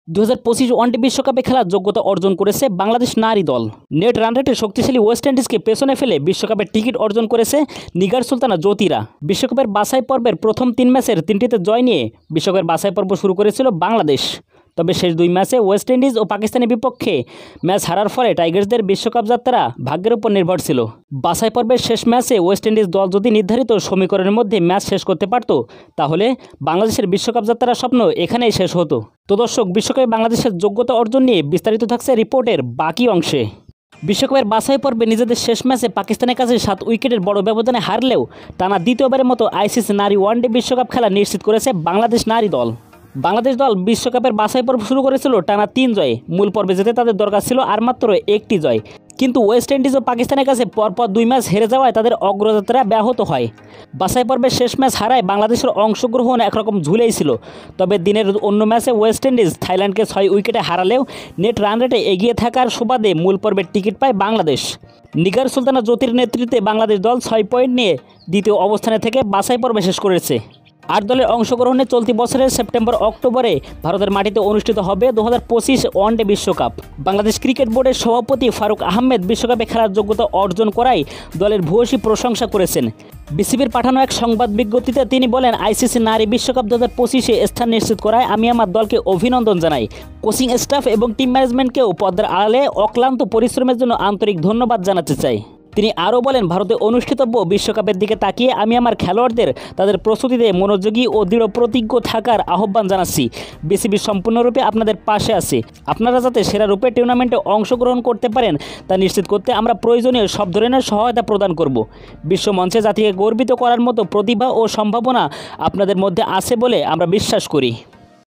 2025 one day বিশ্বকাপে খেলার যোগ্যতা অর্জন করেছে বাংলাদেশ নারী দল। নেট রান রেটে শক্তিশালী ওয়েস্ট ইন্ডিজকে পেছনে ফেলে বিশ্বকাপের টিকিট অর্জন করেছে নিগার সুলতানা জ্যোতিরা। বিশ্বকাপের বাছাই পর্বের প্রথম 3 ম্যাচের 3টিতে জয় নিয়ে বিশ্বকাপের বাছাই পর্ব শুরু করেছিল বাংলাদেশ। তবে শেষ 2 ম্যাচে ওয়েস্ট ইন্ডিজ ও পাকিস্তানের বিপক্ষে ম্যাচ হারার ফলে টাইগার্সদের বিশ্বকাপ যাত্রা ভাগ্যের উপর নির্ভর ছিল। বাছাই পর্বের শেষ ম্যাচে ওয়েস্ট ইন্ডিজ দল যদি নির্ধারিত সমীকরণের মধ্যে ম্যাচ শেষ করতে পারত, তাহলে বাংলাদেশের বিশ্বকাপ যাত্রার স্বপ্ন এখানেই শেষ হতো। তো দর্শক, বিশ্বকাপে বাংলাদেশের যোগ্যতা অর্জন নিয়ে বিস্তারিত থাকছে রিপোর্টের বাকি অংশে। বিশ্বকাপের বাছাই পর্বে নিজেদের শেষ ম্যাচে পাকিস্তানের কাছে 7 উইকেটের বড় ব্যবধানে হারলেও টানা দ্বিতীয়বারের মতো আইসিসি নারী ওয়ানডে বিশ্বকাপ খেলা নিশ্চিত করেছে বাংলাদেশ নারী দল। বাংলাদেশ দল বিশ্বকাপের বাছাই পর্ব শুরু করেছিল টানা 3 জয়ে। মূল পর্বে যেতে তাদের দরকার ছিল আর মাত্র 1টি জয়, কিন্তু ওয়েস্ট ইন্ডিজ ও পাকিস্তানের কাছে পরপর 2 ম্যাচ হেরে যাওয়ায় তাদের অগ্রযাত্রা ব্যাহত হয়। বাছাই পর্বের শেষ ম্যাচ হারায় বাংলাদেশের অংশগ্রহণ একরকম ঝুলেই ছিল। তবে দিনের অন্য ম্যাচে ওয়েস্ট ইন্ডিজ থাইল্যান্ডকে 6 উইকেটে হারালেও নেট রান রেটে এগিয়ে থাকার সুবাদে মূল পর্বের টিকিট পায় বাংলাদেশ। নিগার সুলতানা জ্যোতির নেতৃত্বে বাংলাদেশ দল 6 পয়েন্ট নিয়ে দ্বিতীয় অবস্থানে থেকে বাছাই পর্বে শেষ করেছে। 8 দলের অংশগ্রহণে চলতি বছরের সেপ্টেম্বর-অক্টোবরে ভারতের মাটিতে অনুষ্ঠিত হবে 2025 ওয়ানডে বিশ্বকাপ। বাংলাদেশ ক্রিকেট বোর্ডের সভাপতি ফারুক আহমেদ বিশ্বকাপে খেলার যোগ্যতা অর্জন করায় দলের ভূয়সী প্রশংসা করেছেন। বিসিবির পাঠানো এক সংবাদ বিজ্ঞপ্তিতে তিনি বলেন, আইসিসি নারী বিশ্বকাপ 2025-এ স্থান নিশ্চিত করায় আমি আমার দলকে অভিনন্দন জানাই। কোচিং স্টাফ এবং টিম ম্যানেজমেন্টকেও পর্দার আড়ালে অক্লান্ত পরিশ্রমের জন্য আন্তরিক ধন্যবাদ জানাতে চাই। তিনি আরও বলেন, ভারতে অনুষ্ঠিতব্য বিশ্বকাপের দিকে তাকিয়ে আমি আমার খেলোয়াড়দের তাদের প্রস্তুতিতে মনোযোগী ও দৃঢ় প্রতিজ্ঞ থাকার আহ্বান জানাচ্ছি। বিসিবি সম্পূর্ণরূপে আপনাদের পাশে আছে। আপনারা যাতে সেরা রূপে টুর্নামেন্টে অংশগ্রহণ করতে পারেন তা নিশ্চিত করতে আমরা প্রয়োজনীয় সব ধরনের সহায়তা প্রদান করব। বিশ্বমঞ্চে জাতিকে গর্বিত করার মতো প্রতিভা ও সম্ভাবনা আপনাদের মধ্যে আছে বলে আমরা বিশ্বাস করি।